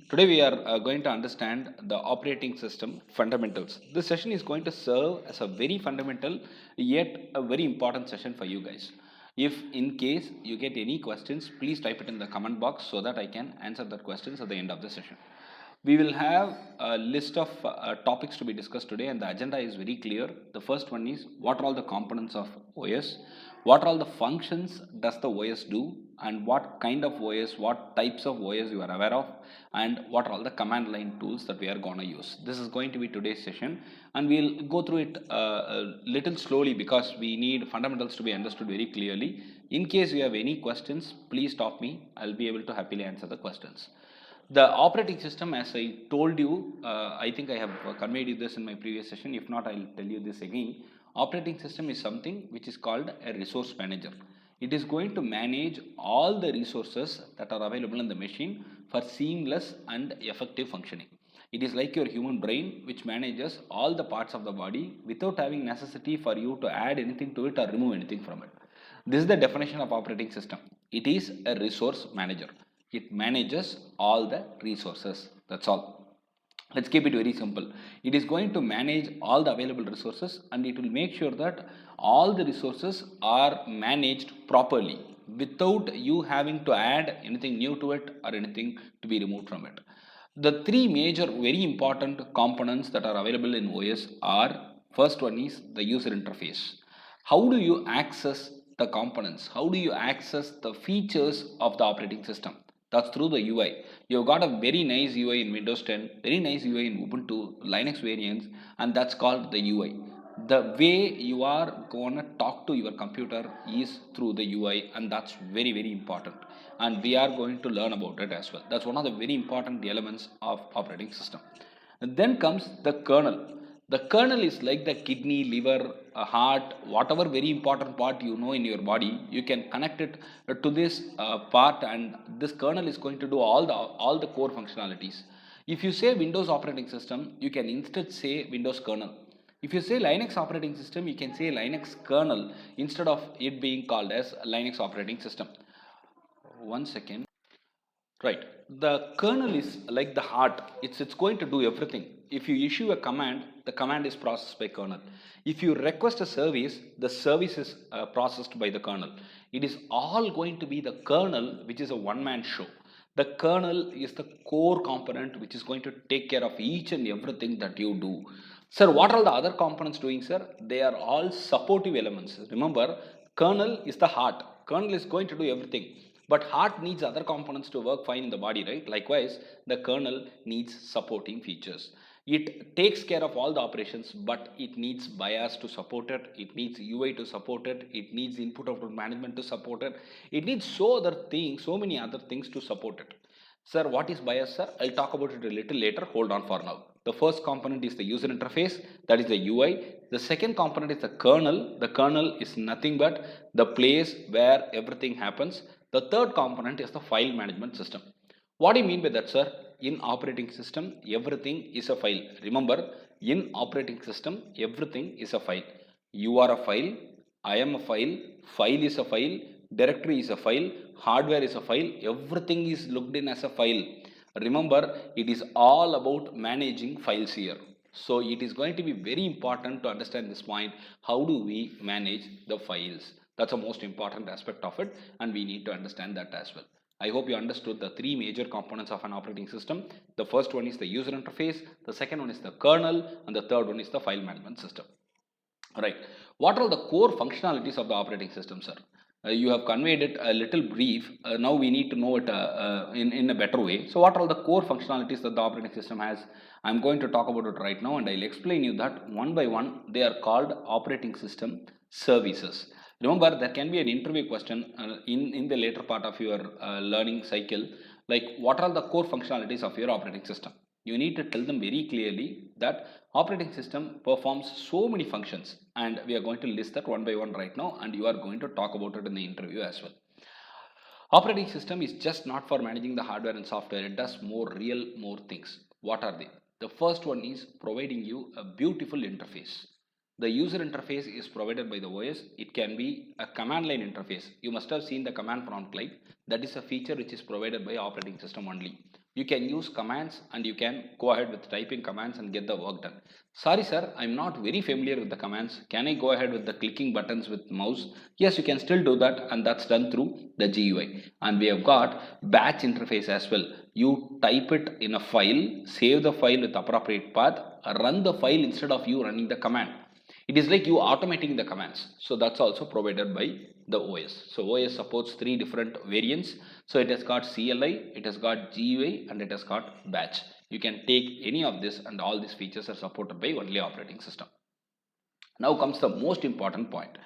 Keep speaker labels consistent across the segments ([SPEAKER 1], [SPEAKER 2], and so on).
[SPEAKER 1] Today we are going to understand the operating system fundamentals. This session is going to serve as a very fundamental yet a very important session for you guys. If in case you get any questions, please type it in the comment box so that I can answer the questions at the end of the session. We will have a list of topics to be discussed today, and the agenda is very clear. The first one is what are all the components of OS, what are all the functions does the OS do, and what kind of OS, what types of OS you are aware of, and what are all the command line tools that we are going to use. This is going to be today's session, and we'll go through it a little slowly because we need fundamentals to be understood very clearly. In case you have any questions, please stop me. I'll be able to happily answer the questions. The operating system, as I told you, I think I have conveyed you this in my previous session. If not, I'll tell you this again. Operating system is something which is called a resource manager. It is going to manage all the resources that are available in the machine for seamless and effective functioning. It is like your human brain, which manages all the parts of the body without having necessity for you to add anything to it or remove anything from it. This is the definition of operating system. It is a resource manager. It manages all the resources. That's all. Let's keep it very simple. It is going to manage all the available resources, and it will make sure that all the resources are managed properly without you having to add anything new to it or anything to be removed from it. The three major very important components that are available in OS are: first one is the user interface. How do you access the components? How do you access the features of the operating system? That's through the UI. You've got a very nice UI in Windows 10, very nice UI in Ubuntu, Linux variants, and that's called the UI. The way you are gonna talk to your computer is through the UI, and that's very, very important. And we are going to learn about it as well. That's one of the very important elements of operating system. And then comes the kernel. The kernel is like the kidney, liver, heart, whatever very important part you know in your body. You can connect it to this part, and this kernel is going to do all the core functionalities. If you say Windows operating system, you can instead say Windows kernel. If you say Linux operating system, you can say Linux kernel instead of it being called as Linux operating system. One second. Right. The kernel is like the heart. It's going to do everything. If you issue a command, the command is processed by kernel. If you request a service, the service is processed by the kernel. It is all going to be the kernel, which is a one-man show. The kernel is the core component which is going to take care of each and everything that you do. Sir, what are the other components doing, sir? They are all supportive elements. Remember, kernel is the heart. Kernel is going to do everything. But heart needs other components to work fine in the body, right? Likewise, the kernel needs supporting features. It takes care of all the operations, but it needs BIOS to support it. It needs UI to support it. It needs input output management to support it. It needs so many other things to support it. Sir, what is BIOS, sir? I'll talk about it a little later. Hold on for now. The first component is the user interface, that is the UI. The second component is the kernel. The kernel is nothing but the place where everything happens. The third component is the file management system. What do you mean by that, sir? In operating system, everything is a file. Remember, in operating system, everything is a file. You are a file, I am a file is a file, directory is a file, hardware is a file, everything is looked in as a file. Remember, it is all about managing files here. So it is going to be very important to understand this point. How do we manage the files? That's the most important aspect of it, and we need to understand that as well. I hope you understood the three major components of an operating system. The first one is the user interface, the second one is the kernel, and the third one is the file management system. Right. What are the core functionalities of the operating system, sir? You have conveyed it a little brief. Now we need to know it in a better way. So what are the core functionalities that the operating system has? I'm going to talk about it right now, and I'll explain you that one by one. They are called operating system services. Remember, there can be an interview question in the later part of your learning cycle, like what are the core functionalities of your operating system? You need to tell them very clearly that operating system performs so many functions, and we are going to list that one by one right now, and you are going to talk about it in the interview as well. Operating system is just not for managing the hardware and software. It does more things. What are they? The first one is providing you a beautiful interface. The user interface is provided by the OS. It can be a command line interface. You must have seen the command prompt like that is a feature which is provided by operating system only. You can use commands and you can go ahead with typing commands and get the work done. Sorry sir, I'm not very familiar with the commands. Can I go ahead with the clicking buttons with mouse? Yes, you can still do that, and that's done through the GUI. And we have got batch interface as well. You type it in a file, save the file with appropriate path, run the file instead of you running the command. It is like you automating the commands. So that's also provided by the OS. So OS supports 3 different variants. So it has got CLI, it has got GUI, and it has got batch. You can take any of this, and all these features are supported by only operating system. Now comes the most important point.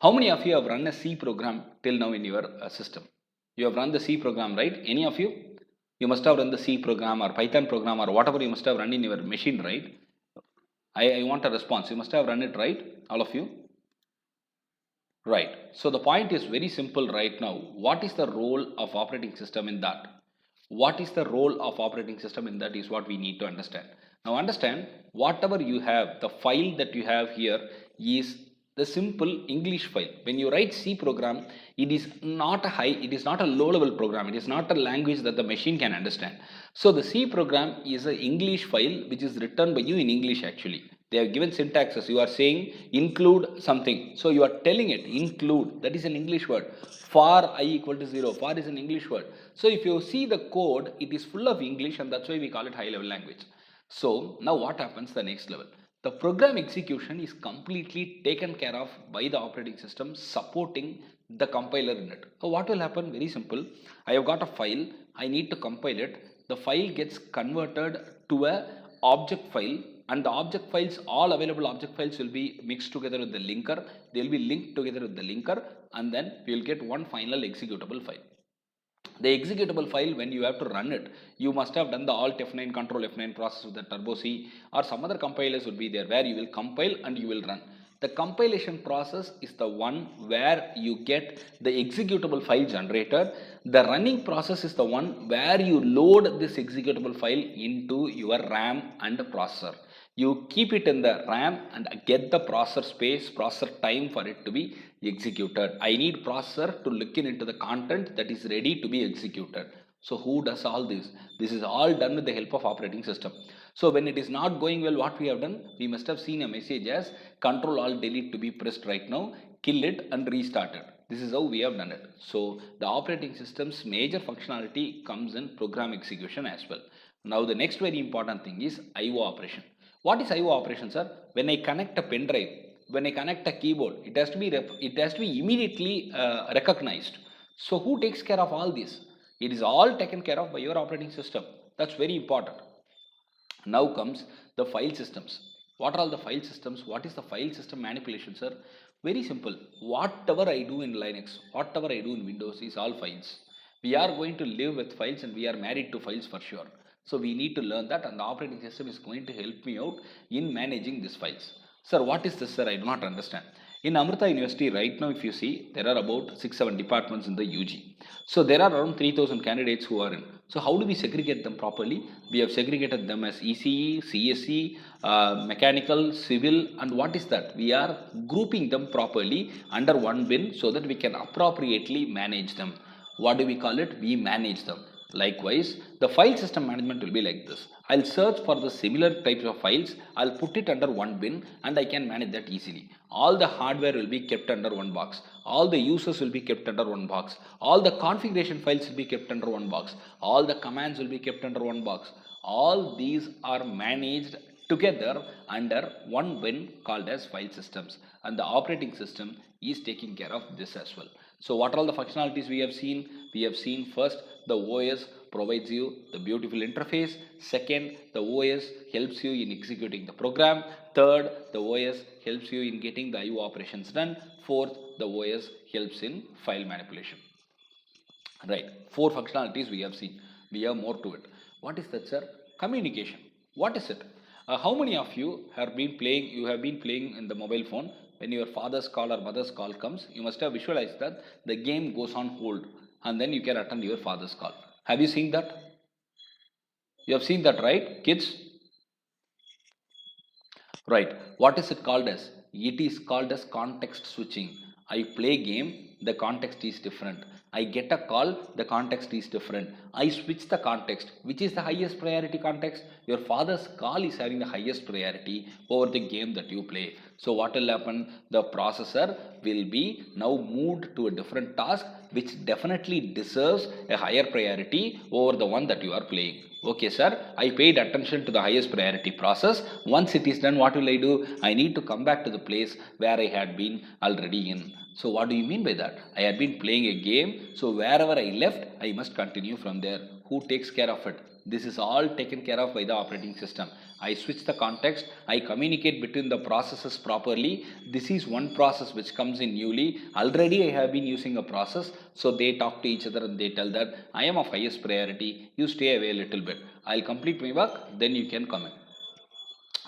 [SPEAKER 1] How many of you have run a C program till now in your system? You have run the C program, right? Any of you? You must have run the C program or Python program or whatever you must have run in your machine, right? I want a response. You must have run it, right? All of you? Right. So the point is very simple right now. What is the role of operating system in that? What is the role of operating system in that is what we need to understand. Now understand, whatever you have, the file that you have here is the simple English file. When you write C program, it is not a low level program. It is not a language that the machine can understand. So the C program is an English file which is written by you in English actually. They have given syntaxes. You are saying include something. So you are telling it include. That is an English word. For I equal to 0. For is an English word. So if you see the code, it is full of English, and that's why we call it high level language. So now what happens the next level? The program execution is completely taken care of by the operating system supporting the compiler in it. So what will happen? Very simple. I have got a file. I need to compile it. The file gets converted to a object file, and the object files, all available object files will be mixed together with the linker. They will be linked together with the linker, and then we will get one final executable file. The executable file, when you have to run it, you must have done the Alt F9 Control F9 process with the Turbo C, or some other compilers would be there where you will compile and you will run. The compilation process is the one where you get the executable file generated. The running process is the one where you load this executable file into your RAM and processor. You keep it in the RAM and get the processor space, processor time for it to be executed. I need processor to look into the content that is ready to be executed. So who does all this? This is all done with the help of operating system. So when it is not going well, what we have done? We must have seen a message as Control Alt Delete to be pressed right now, kill it and restart it. This is how we have done it. So the operating system's major functionality comes in program execution as well. Now the next very important thing is IO operation. What is IO operation, sir? When I connect a pen drive, when I connect a keyboard, it has to be immediately recognized. So who takes care of all this? It is all taken care of by your operating system. That's very important. Now comes the file systems. What are all the file systems? What is the file system manipulation, sir? Very simple. Whatever I do in Linux, whatever I do in Windows is all files. We are going to live with files, and we are married to files for sure. So we need to learn that, and the operating system is going to help me out in managing these files. Sir, what is this, sir? I do not understand. In Amrita University right now, if you see, there are about 6-7 departments in the UG. So there are around 3,000 candidates who are in. So how do we segregate them properly? We have segregated them as ECE, CSE, mechanical, civil, and what is that? We are grouping them properly under one bin so that we can appropriately manage them. What do we call it? We manage them. Likewise, the file system management will be like this. I'll search for the similar types of files, I'll put it under one bin, and I can manage that easily. All the hardware will be kept under one box. All the users will be kept under one box. All the configuration files will be kept under one box. All the commands will be kept under one box. All these are managed together under one bin called as file systems, and the operating system is taking care of this as well. So what are all the functionalities we have seen? We have seen first the OS provides you the beautiful interface. Second, the OS helps you in executing the program. Third, the OS helps you in getting the IO operations done. Fourth, the OS helps in file manipulation. Right, 4 functionalities we have seen. We have more to it. What is that, sir? Communication. What is it? How many of you have been playing? You have been playing in the mobile phone. When your father's call or mother's call comes, you must have visualized that the game goes on hold, and then you can attend your father's call. Have you seen that? You have seen that, right, kids? Right. What is it called as? It is called as context switching. I play game, the context is different. I get a call, the context is different. I switch the context. Which is the highest priority context? Your father's call is having the highest priority over the game that you play. So what will happen? The processor will be now moved to a different task which definitely deserves a higher priority over the one that you are playing. Okay, sir, I paid attention to the highest priority process. Once it is done, what will I do? I need to come back to the place where I had been already in. So what do you mean by that? I had been playing a game, so wherever I left, I must continue from there. Who takes care of it? This is all taken care of by the operating system. I switch the context, I communicate between the processes properly. This is one process which comes in newly. Already I have been using a process, so they talk to each other and they tell that I am of highest priority, you stay away a little bit. I'll complete my work, then you can come in.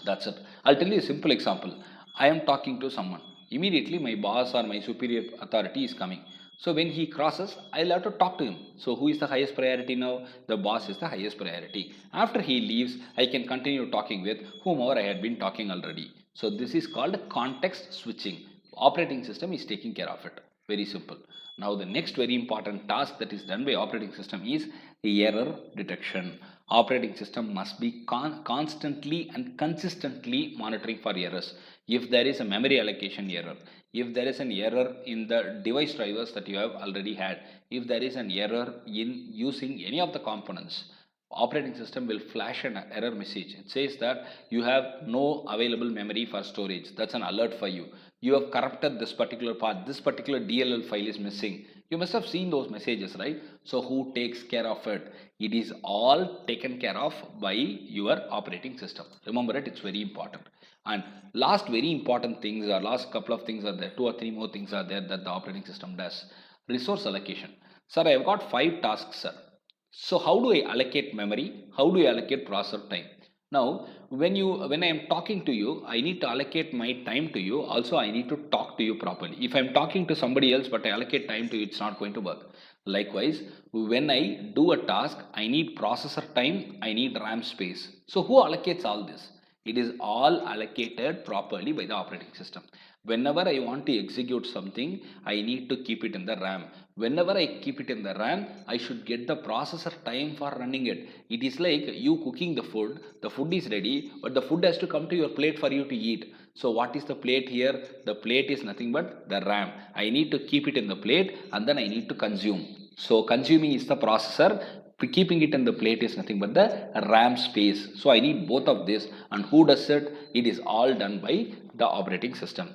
[SPEAKER 1] That's it. I'll tell you a simple example. I am talking to someone. Immediately, my boss or my superior authority is coming. So when he crosses, I'll have to talk to him. So who is the highest priority now? The boss is the highest priority. After he leaves, I can continue talking with whomever I had been talking already. So this is called context switching. Operating system is taking care of it. Very simple. Now the next very important task that is done by operating system is error detection. Operating system must be constantly and consistently monitoring for errors. If there is a memory allocation error, if there is an error in the device drivers that you have already had, if there is an error in using any of the components, operating system will flash an error message. It says that you have no available memory for storage. That's an alert for you. You have corrupted this particular part. This particular DLL file is missing. You must have seen those messages, right? So who takes care of it? It is all taken care of by your operating system. Remember it, it's very important. And last very important things or last couple of things are there, 2 or 3 more things are there that the operating system does. Resource allocation. Sir, I have got 5 tasks, sir. So how do I allocate memory? How do I allocate processor time? Now, when I am talking to you, I need to allocate my time to you. Also, I need to talk to you properly. If I am talking to somebody else but I allocate time to you, it's not going to work. Likewise, when I do a task, I need processor time, I need RAM space. So who allocates all this? It is all allocated properly by the operating system. Whenever I want to execute something, I need to keep it in the RAM. Whenever I keep it in the RAM, I should get the processor time for running it. It is like you cooking the food is ready, but the food has to come to your plate for you to eat. So what is the plate here? The plate is nothing but the RAM. I need to keep it in the plate and then I need to consume. So consuming is the processor, keeping it in the plate is nothing but the RAM space. So I need both of this, and who does it? It is all done by the operating system.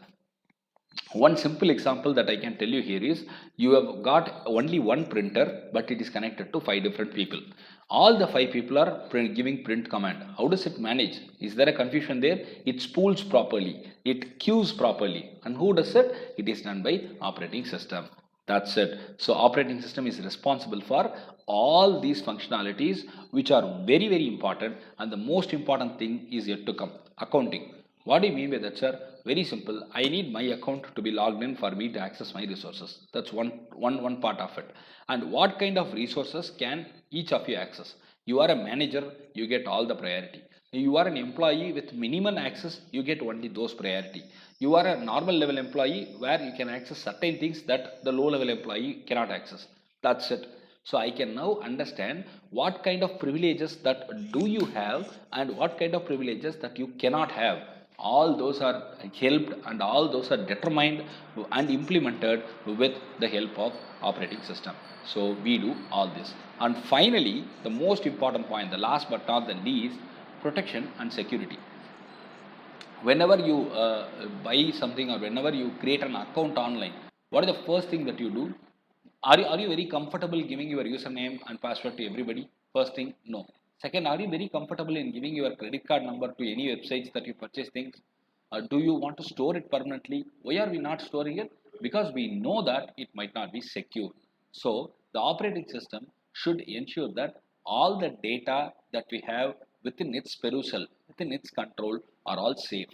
[SPEAKER 1] One simple example that I can tell you here is you have got only one printer, but it is connected to 5 different people. All the 5 people are giving print command. How does it manage? Is there a confusion there? It spools properly, it queues properly, and who does it? It is done by operating system. That's it. So operating system is responsible for all these functionalities which are very important, and the most important thing is yet to come. Accounting. What do you mean by that, sir? Very simple. I need my account to be logged in for me to access my resources. That's one part of it. And what kind of resources can each of you access? You are a manager, you get all the priority. You are an employee with minimum access, you get only those priority. You are a normal level employee where you can access certain things that the low level employee cannot access. That's it. So I can now understand what kind of privileges that do you have and what kind of privileges that you cannot have. All those are helped and all those are determined and implemented with the help of operating system. So we do all this. And finally, the most important point, the last but not the least, protection and security. Whenever you buy something or whenever you create an account online, what is the first thing that you do? Are you very comfortable giving your username and password to everybody? First thing, no. Second, are you very comfortable in giving your credit card number to any websites that you purchase things? Do you want to store it permanently? Why are we not storing it? Because we know that it might not be secure. So the operating system should ensure that all the data that we have within its perusal, within its control are all safe.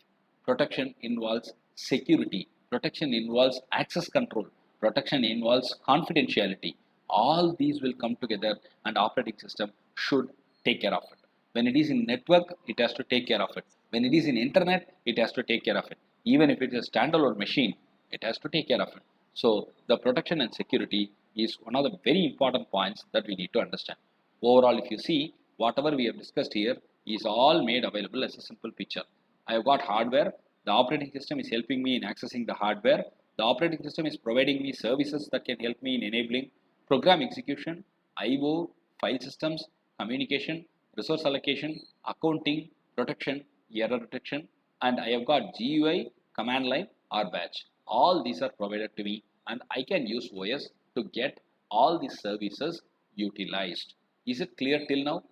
[SPEAKER 1] Protection involves security. Protection involves access control. Protection involves confidentiality. All these will come together and operating system should take care of it. When it is in network, it has to take care of it. When it is in internet, it has to take care of it. Even if it is a standalone machine, it has to take care of it. So the protection and security is one of the very important points that we need to understand. Overall, if you see, whatever we have discussed here is all made available as a simple picture. I have got hardware, the operating system is helping me in accessing the hardware, the operating system is providing me services that can help me in enabling program execution, IO, file systems, communication, resource allocation, accounting, protection, error detection, and I have got GUI, command line, or batch. All these are provided to me, and I can use OS to get all these services utilized. Is it clear till now?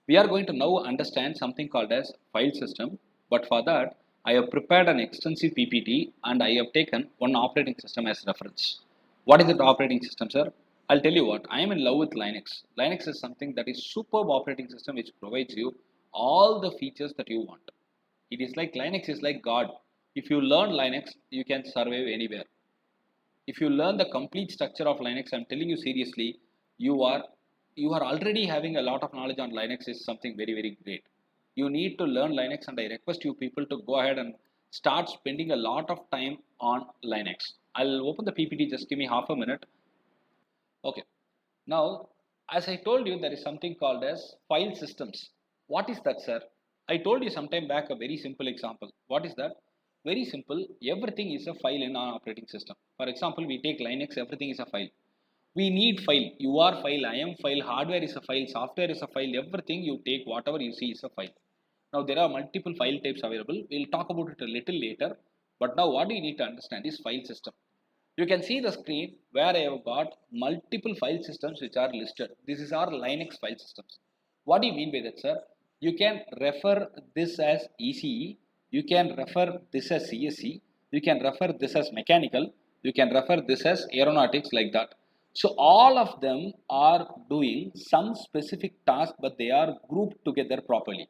[SPEAKER 1] We are going to now understand something called as file system, but for that I have prepared an extensive PPT and I have taken one operating system as reference. What is the operating system, sir? I'll tell you what, I am in love with Linux. Linux is something that is superb operating system which provides you all the features that you want. It is like Linux is like God. If you learn Linux, you can survive anywhere. If you learn the complete structure of Linux, I'm telling you seriously, you are you are already having a lot of knowledge on Linux is something very great. You need to learn Linux, and I request you people to go ahead and start spending a lot of time on Linux. I'll open the PPT, just give me half a minute. Okay. Now, as I told you, there is something called as file systems. What is that, sir? I told you sometime back a very simple example. What is that? Very simple. Everything is a file in our operating system. For example, we take Linux, everything is a file. We need file. You are file, I am file, hardware is a file, software is a file, everything you take, whatever you see is a file. Now, there are multiple file types available. We'll talk about it a little later. But now what we need to understand is file system. You can see the screen where I have got multiple file systems which are listed. This is our Linux file systems. What do you mean by that, sir? You can refer this as ECE, you can refer this as CSE, you can refer this as mechanical, you can refer this as aeronautics, like that. So all of them are doing some specific task, but they are grouped together properly.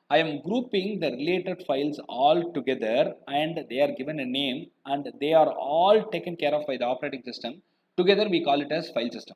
[SPEAKER 1] I am grouping the related files all together and they are given a name and they are all taken care of by the operating system. Together we call it as file system.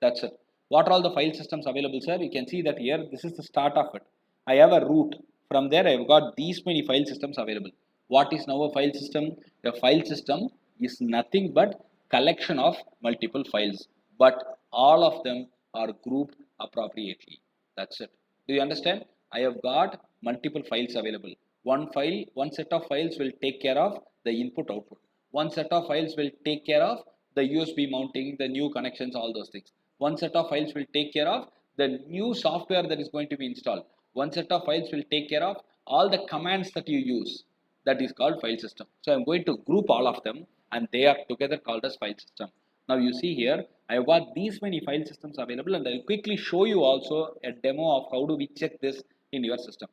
[SPEAKER 1] That's it. What are all the file systems available, sir? You can see that here, this is the start of it. I have a root. From there I have got these many file systems available. What is now a file system? A file system is nothing but collection of multiple files, but all of them are grouped appropriately. That's it. Do you understand? I have got multiple files available. One file, one set of files will take care of the input output. One set of files will take care of the USB mounting, the new connections, all those things. One set of files will take care of the new software that is going to be installed. One set of files will take care of all the commands that you use. That is called file system. So I'm going to group all of them and they are together called as file system. Now you see here, I have got these many file systems available and I will quickly show you also a demo of how do we check this in your system.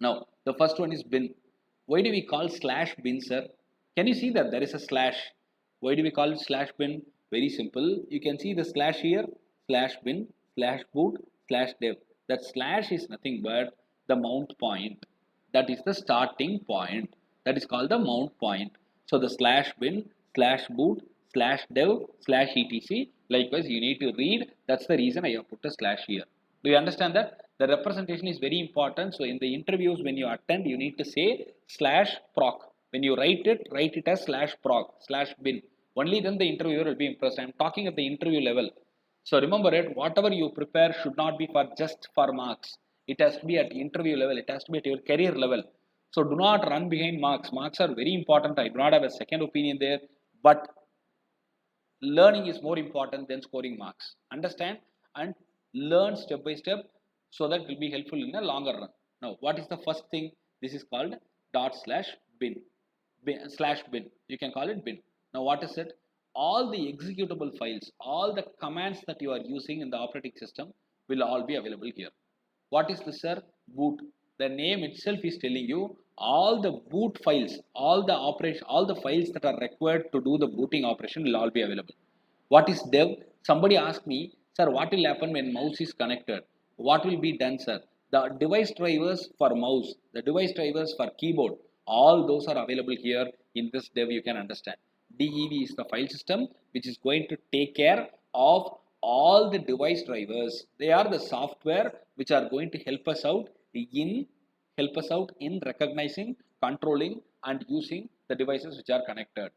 [SPEAKER 1] Now, the first one is bin. Why do we call slash bin, sir? Can you see that there is a slash? Why do we call it slash bin? Very simple. You can see the slash here, slash bin, slash boot, slash dev. That slash is nothing but the mount point. That is the starting point. That is called the mount point. So the slash bin, slash boot, slash dev, slash etc. Likewise, you need to read. That's the reason I have put a slash here. Do you understand that? The representation is very important. So in the interviews, when you attend, you need to say slash proc. When you write it as slash proc, slash bin. Only then the interviewer will be impressed. I am talking at the interview level. So remember it, whatever you prepare should not be for just for marks. It has to be at interview level. It has to be at your career level. So do not run behind marks. Marks are very important. I do not have a second opinion there. But learning is more important than scoring marks. Understand and learn step by step so that it will be helpful in the longer run. Now, what is the first thing? This is called dot slash bin, slash bin. You can call it bin. Now, what is it? All the executable files, all the commands that you are using in the operating system will all be available here. What is this, sir? Boot. The name itself is telling you all the boot files, all the files that are required to do the booting operation will all be available. What is dev? Somebody asked me, sir, what will happen when mouse is connected? What will be done, sir? The device drivers for mouse, the device drivers for keyboard, all those are available here in this dev. You can understand. DEV is the file system which is going to take care of all the device drivers. They are the software which are going to help us out in recognizing, controlling and using the devices which are connected.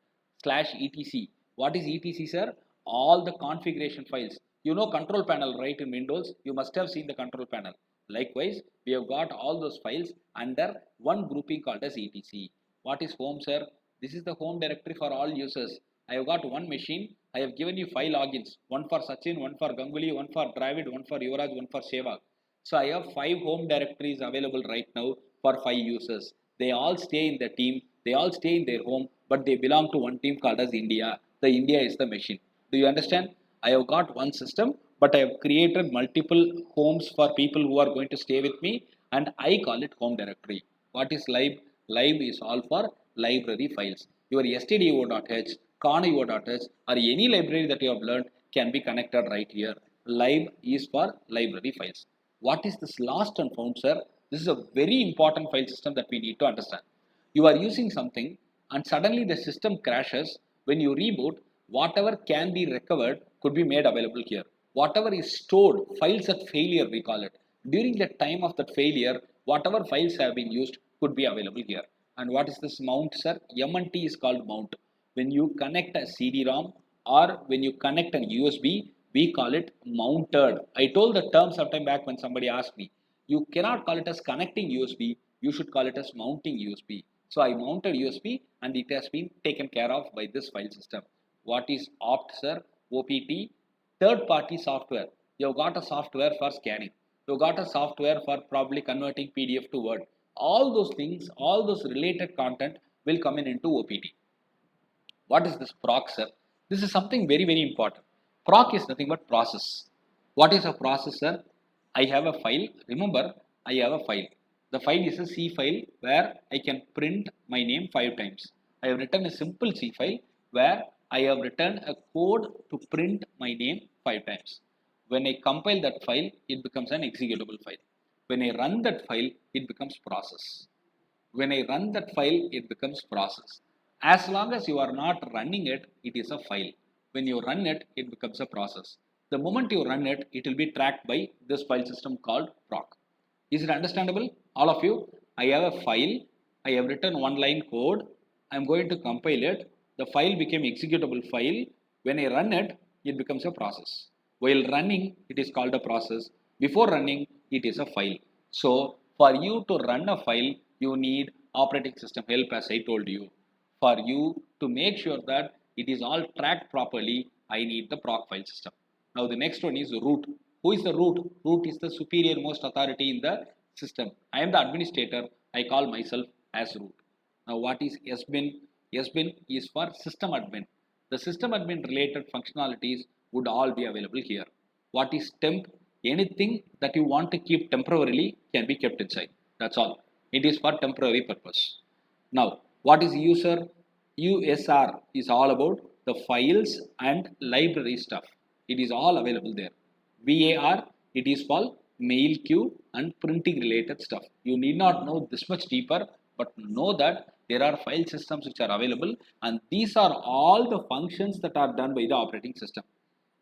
[SPEAKER 1] Slash etc. What is etc, sir? All the configuration files. You know control panel, right? In Windows, you must have seen the control panel. Likewise, we have got all those files under one grouping called as etc. What is home, sir? This is the home directory for all users. I have got one machine. I have given you 5 logins. One for Sachin, one for Ganguly, one for Dravid, one for Yuvraj, one for Sehwag. So I have 5 home directories available right now for 5 users. They all stay in the team. They all stay in their home, but they belong to one team called as India. The India is the machine. Do you understand? I have got one system, but I have created multiple homes for people who are going to stay with me, and I call it home directory. What is lib? Lib is all for library files. Your stdio.h, conio.h, or any library that you have learned can be connected right here. Lib is for library files. What is this lost and found, sir? This is a very important file system that we need to understand. You are using something and suddenly the system crashes. When you reboot, whatever can be recovered could be made available here. Whatever is stored, files at failure we call it. During the time of that failure, whatever files have been used could be available here. And what is this mount, sir? MNT is called mount. When you connect a CD-ROM or when you connect an USB, we call it mounted. I told the term sometime back when somebody asked me. You cannot call it as connecting USB, you should call it as mounting USB. So I mounted USB and it has been taken care of by this file system. What is OPT, sir? OPT, third party software. You've got a software for scanning. You've got a software for probably converting PDF to Word. All those things, all those related content will come in into OPT. What is this proc, sir? This is something very, very important. Proc is nothing but process. What is a processor? I have a file. Remember, I have a file. The file is a C file where I can print my name 5 times. I have written a simple C file where I have written a code to print my name 5 times. When I compile that file, it becomes an executable file. When I run that file, it becomes process. When I run that file, it becomes process. As long as you are not running it, it is a file. When you run it, it becomes a process. The moment you run it, it will be tracked by this file system called proc. Is it understandable? All of you? I have a file. I have written one line code. I am going to compile it. The file became executable file. When I run it, it becomes a process. While running, it is called a process. Before running, it is a file. So, for you to run a file, you need operating system help, as I told you. For you to make sure that it is all tracked properly, I need the proc file system. Now the next one is root. Who is the root? Root is the superior most authority in the system. I am the administrator. I call myself as root. Now what is SBIN? SBIN is for system admin. The system admin related functionalities would all be available here. What is temp? Anything that you want to keep temporarily can be kept inside. That's all. It is for temporary purpose. Now, what is user? USR is all about the files and library stuff. It is all available there. VAR, it is for mail queue and printing related stuff. You need not know this much deeper, but know that there are file systems which are available, and these are all the functions that are done by the operating system.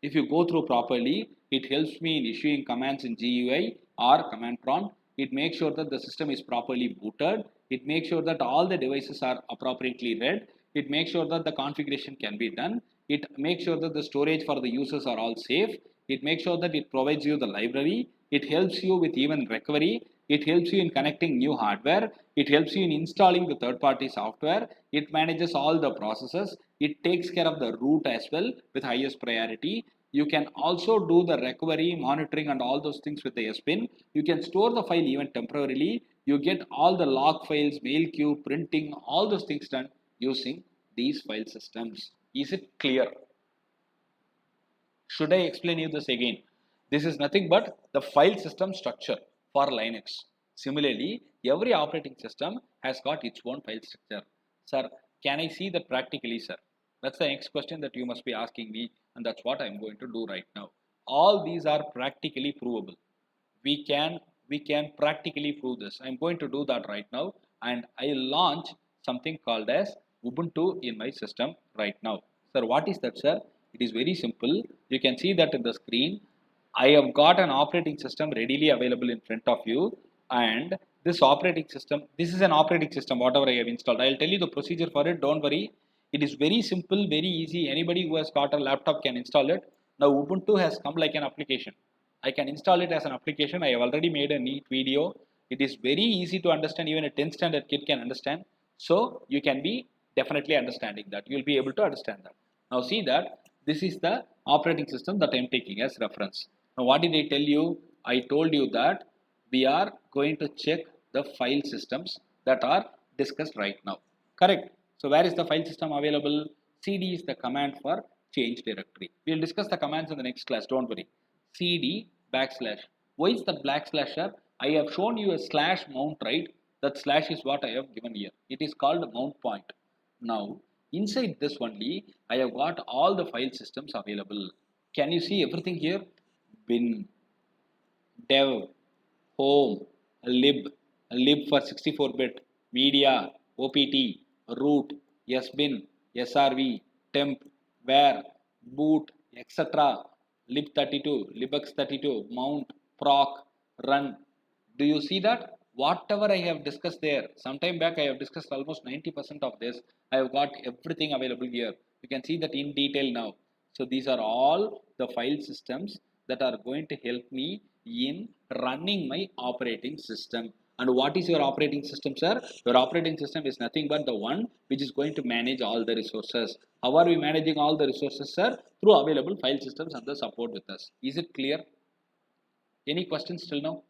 [SPEAKER 1] If you go through properly, it helps me in issuing commands in GUI or command prompt. It makes sure that the system is properly booted. It makes sure that all the devices are appropriately read. It makes sure that the configuration can be done. It makes sure that the storage for the users are all safe. It makes sure that it provides you the library. It helps you with even recovery. It helps you in connecting new hardware. It helps you in installing the third-party software. It manages all the processes. It takes care of the root as well with highest priority. You can also do the recovery, monitoring and all those things with the SBIN. You can store the file even temporarily. You get all the log files, mail queue, printing, all those things done using these file systems. Is it clear? Should I explain you this again? This is nothing but the file system structure for Linux. Similarly, every operating system has got its own file structure. Sir, can I see that practically, sir? That's the next question that you must be asking me, and that's what I'm going to do right now. All these are practically provable. We can practically prove this. I'm going to do that right now, and I'll launch something called as Ubuntu in my system right now. Sir, what is that, sir? It is very simple. You can see that in the screen. I have got an operating system readily available in front of you, and this operating system, this is an operating system, whatever I have installed. I'll tell you the procedure for it, don't worry. It is very simple, very easy. Anybody who has got a laptop can install it. Now Ubuntu has come like an application. I can install it as an application. I have already made a neat video. It is very easy to understand. Even a 10th standard kid can understand. So you can be definitely understanding that. You will be able to understand that. Now see that this is the operating system that I am taking as reference. Now what did I tell you? I told you that we are going to check the file systems that are discussed right now. Correct. So where is the file system available? CD is the command for change directory. We will discuss the commands in the next class. Don't worry. CD backslash. Why is that backslash here? I have shown you a slash mount, right? That slash is what I have given here. It is called mount point. Now inside this only I have got all the file systems available. Can you see everything here? Bin, dev, home, lib for 64-bit, media, OPT, root, sbin, srv, temp, var, boot, etc. lib32, libx32, mount, proc, run. Do you see that? Whatever I have discussed there, sometime back I have discussed almost 90% of this. I have got everything available here. You can see that in detail now. So these are all the file systems that are going to help me in running my operating system. And what is your operating system, sir? Your operating system is nothing but the one which is going to manage all the resources. How are we managing all the resources, sir? Through available file systems and the support with us. Is it clear? Any questions till now?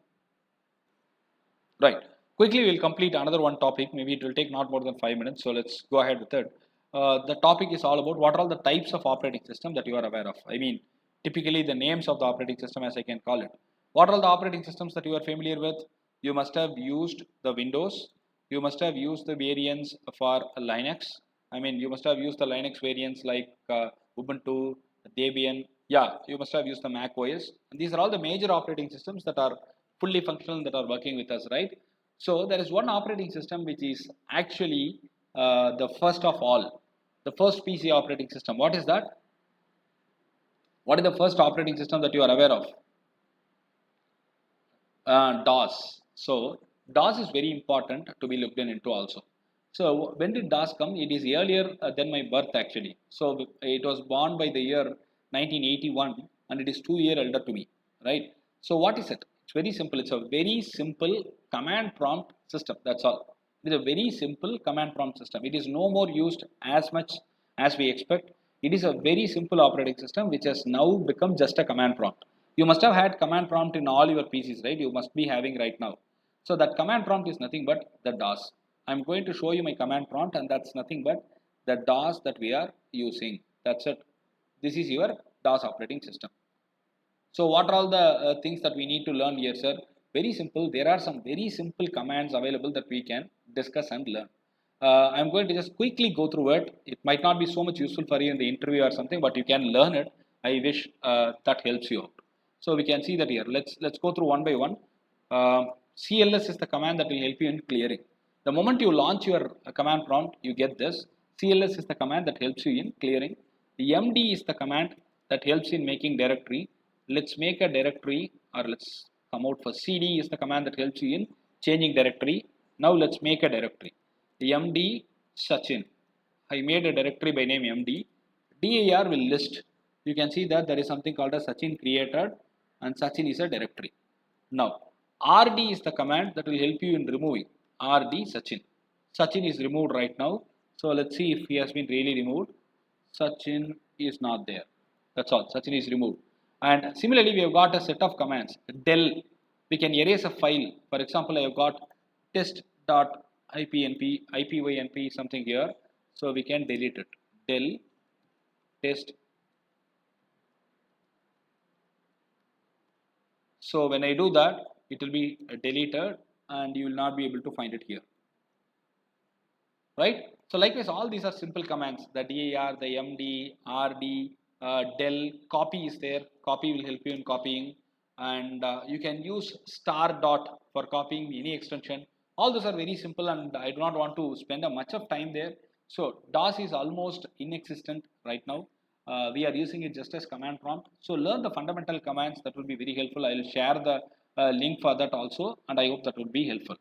[SPEAKER 1] Right. Quickly, we'll complete another one topic. Maybe it will take not more than 5 minutes. So let's go ahead with it. The topic is all about what are all the types of operating system that you are aware of. I mean, typically the names of the operating system, as I can call it. What are all the operating systems that you are familiar with? You must have used the Windows. You must have used the variants for Linux. I mean, you must have used the Linux variants like Ubuntu, Debian. Yeah, you must have used the Mac OS. And these are all the major operating systems that are fully functional, that are working with us, right? So there is one operating system which is actually the first of all, the first PC operating system. What is that? What is the first operating system that you are aware of? DOS. So DOS is very important to be looked into also. So when did DOS come? It is earlier than my birth actually. So it was born by the year 1981 and it is 2 years elder to me, right? So what is it? It's very simple. It's a very simple command prompt system. That's all. It is a very simple command prompt system. It is no more used as much as we expect. It is a very simple operating system which has now become just a command prompt. You must have had command prompt in all your PCs, right? You must be having right now. So that command prompt is nothing but the DOS. I'm going to show you my command prompt and that's nothing but the DOS that we are using. That's it. This is your DOS operating system. So what are all the things that we need to learn here, sir? Very simple. There are some very simple commands available that we can discuss and learn. I'm going to just quickly go through it. It might not be so much useful for you in the interview or something, but you can learn it. I wish that helps you out. So we can see that here. Let's go through one by one. CLS is the command that will help you in clearing. The moment you launch your command prompt, you get this. CLS is the command that helps you in clearing. The MD is the command that helps in making directory. Let's make a directory, or let's come out for CD is the command that helps you in changing directory. Now let's make a directory. The MD Sachin. I made a directory by name MD. DIR will list. You can see that there is something called a Sachin created and Sachin is a directory. Now RD is the command that will help you in removing. RD Sachin. Sachin is removed right now. So let's see if he has been really removed. Sachin is not there. That's all. Sachin is removed. And similarly, we have got a set of commands. Del, we can erase a file. For example, I have got test.ipnp, ipynp, something here. So we can delete it. Del, test. So when I do that, it will be deleted and you will not be able to find it here. Right? So likewise, all these are simple commands. The dir, the md, rd, del, copy is there. Copy will help you in copying. And you can use star dot for copying any extension. All those are very simple and I do not want to spend much of time there. So DOS is almost inexistent right now. We are using it just as command prompt. So learn the fundamental commands. That will be very helpful. I will share the link for that also and I hope that will be helpful.